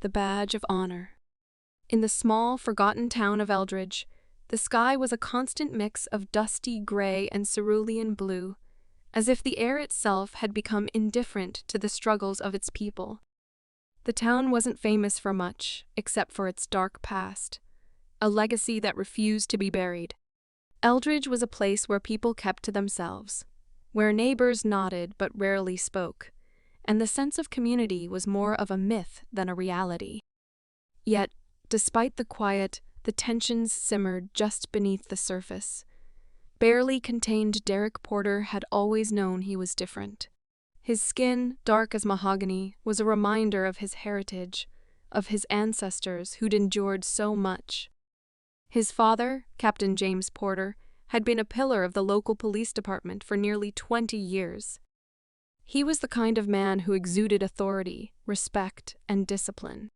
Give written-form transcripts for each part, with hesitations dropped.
the badge of honor. In the small, forgotten town of Eldridge, the sky was a constant mix of dusty gray and cerulean blue, as if the air itself had become indifferent to the struggles of its people. The town wasn't famous for much, except for its dark past, a legacy that refused to be buried. Eldridge was a place where people kept to themselves, where neighbors nodded but rarely spoke, and the sense of community was more of a myth than a reality. Yet, despite the quiet, the tensions simmered just beneath the surface. Barely contained Derek Porter had always known he was different. His skin, dark as mahogany, was a reminder of his heritage, of his ancestors who'd endured so much. His father, Captain James Porter, had been a pillar of the local police department for nearly 20 years. He was the kind of man who exuded authority, respect, and discipline.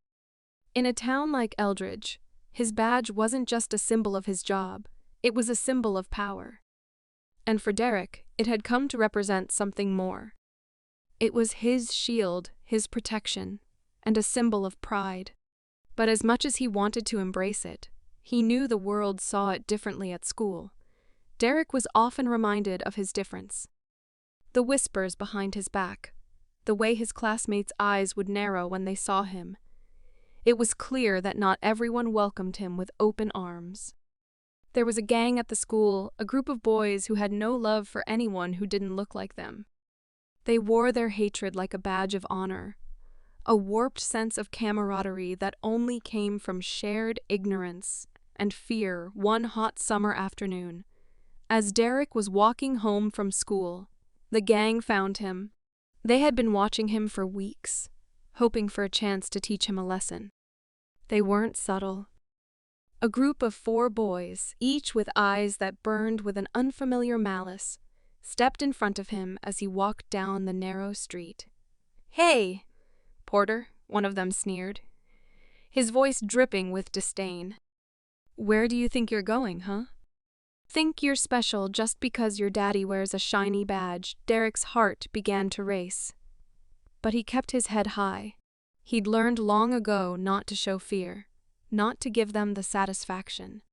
In a town like Eldridge, his badge wasn't just a symbol of his job, it was a symbol of power. And for Derek, it had come to represent something more. It was his shield, his protection, and a symbol of pride. But as much as he wanted to embrace it, he knew the world saw it differently at school. Derek was often reminded of his difference. The whispers behind his back, the way his classmates' eyes would narrow when they saw him. It was clear that not everyone welcomed him with open arms. There was a gang at the school, a group of boys who had no love for anyone who didn't look like them. They wore their hatred like a badge of honor, a warped sense of camaraderie that only came from shared ignorance and fear one hot summer afternoon. As Derek was walking home from school, the gang found him. They had been watching him for weeks, hoping for a chance to teach him a lesson. They weren't subtle. A group of 4 boys, each with eyes that burned with an unfamiliar malice, stepped in front of him as he walked down the narrow street. "Hey, Porter," one of them sneered, his voice dripping with disdain. "Where do you think you're going, huh? Think you're special just because your daddy wears a shiny badge?" Derek's heart began to race. But he kept his head high. He'd learned long ago not to show fear, not to give them the satisfaction.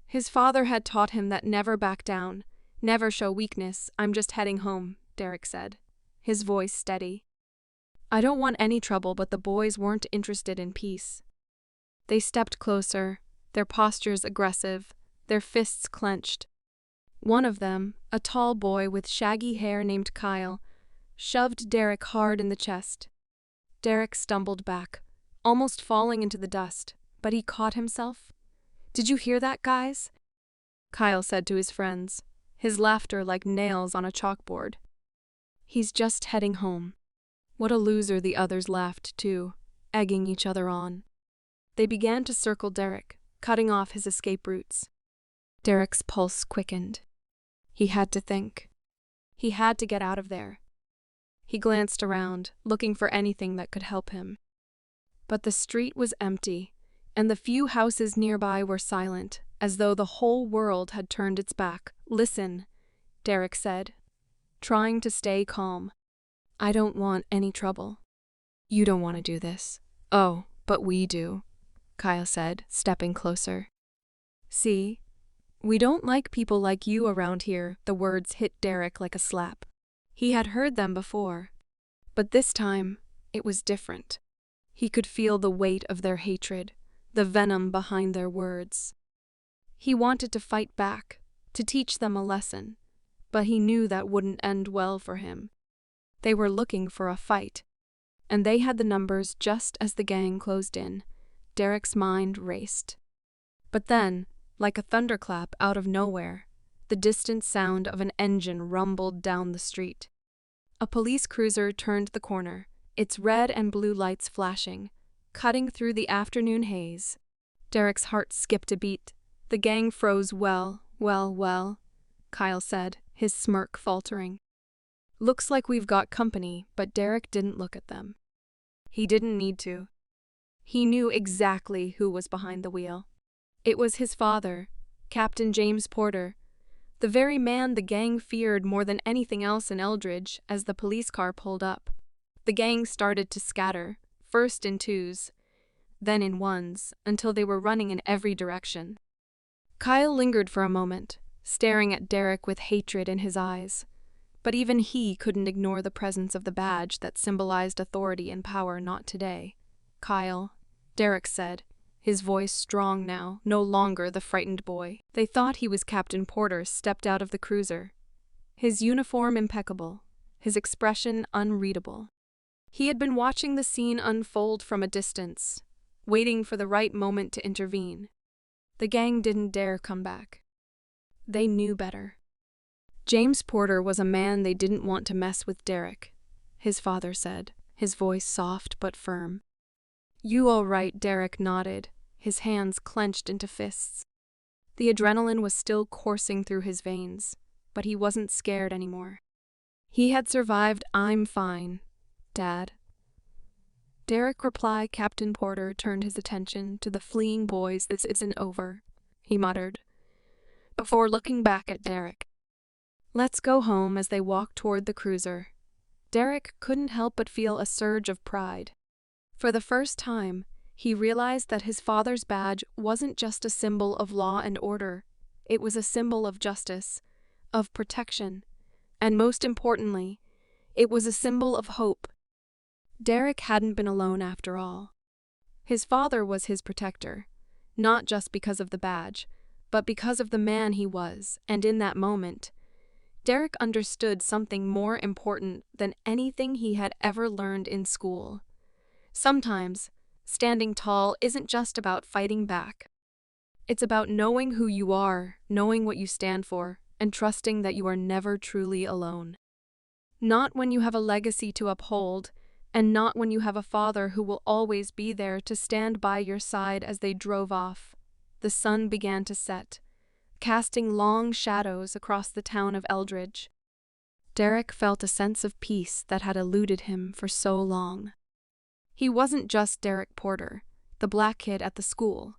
His father had taught him that never back down, never show weakness. "I'm just heading home," Derek said, his voice steady. "I don't want any trouble," but the boys weren't interested in peace. They stepped closer, their postures aggressive, their fists clenched. One of them, a tall boy with shaggy hair named Kyle, shoved Derek hard in the chest. Derek stumbled back, almost falling into the dust, but he caught himself. "Did you hear that, guys?" Kyle said to his friends, his laughter like nails on a chalkboard. "He's just heading home." What a loser, the others laughed too, egging each other on. They began to circle Derek, cutting off his escape routes. Derek's pulse quickened. He had to think. He had to get out of there. He glanced around, looking for anything that could help him. But the street was empty, and the few houses nearby were silent, as though the whole world had turned its back. "Listen," Derek said, trying to stay calm. "I don't want any trouble." "You don't want to do this." "Oh, but we do," Kyle said, stepping closer. "See? We don't like people like you around here." The words hit Derek like a slap. He had heard them before, but this time it was different. He could feel the weight of their hatred, the venom behind their words. He wanted to fight back, to teach them a lesson, but he knew that wouldn't end well for him. They were looking for a fight, and they had the numbers. Just as the gang closed in, Derek's mind raced. But then, like a thunderclap out of nowhere, the distant sound of an engine rumbled down the street. A police cruiser turned the corner, its red and blue lights flashing, cutting through the afternoon haze. Derek's heart skipped a beat. The gang froze. Well, Kyle said, his smirk faltering. "Looks like we've got company," but Derek didn't look at them. He didn't need to. He knew exactly who was behind the wheel. It was his father, Captain James Porter, the very man the gang feared more than anything else in Eldridge. As the police car pulled up, the gang started to scatter, first in twos, then in ones, until they were running in every direction. Kyle lingered for a moment, staring at Derek with hatred in his eyes. But even he couldn't ignore the presence of the badge that symbolized authority and power. Not today. Kyle, Derek said, his voice strong now, no longer the frightened boy. They thought he was Captain Porter stepped out of the cruiser. His uniform impeccable, his expression unreadable. He had been watching the scene unfold from a distance, waiting for the right moment to intervene. The gang didn't dare come back. They knew better. James Porter was a man they didn't want to mess with. Derek, his father said, his voice soft but firm. You all right? Derek nodded, his hands clenched into fists. The adrenaline was still coursing through his veins, but he wasn't scared anymore. He had survived. I'm fine, Dad. Derek replied. Captain Porter turned his attention to the fleeing boys. This isn't over, he muttered, before looking back at Derek. Let's go home. As they walked toward the cruiser, Derek couldn't help but feel a surge of pride. For the first time, he realized that his father's badge wasn't just a symbol of law and order. It was a symbol of justice, of protection, and most importantly, it was a symbol of hope. Derek hadn't been alone after all. His father was his protector, not just because of the badge, but because of the man he was, and in that moment, Derek understood something more important than anything he had ever learned in school. Sometimes, standing tall isn't just about fighting back. It's about knowing who you are, knowing what you stand for, and trusting that you are never truly alone. Not when you have a legacy to uphold, and not when you have a father who will always be there to stand by your side. As they drove off, the sun began to set, casting long shadows across the town of Eldridge. Derek felt a sense of peace that had eluded him for so long. He wasn't just Derek Porter, the black kid at the school.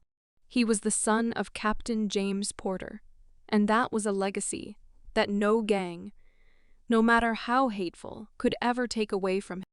He was the son of Captain James Porter, and that was a legacy that no gang, no matter how hateful, could ever take away from him.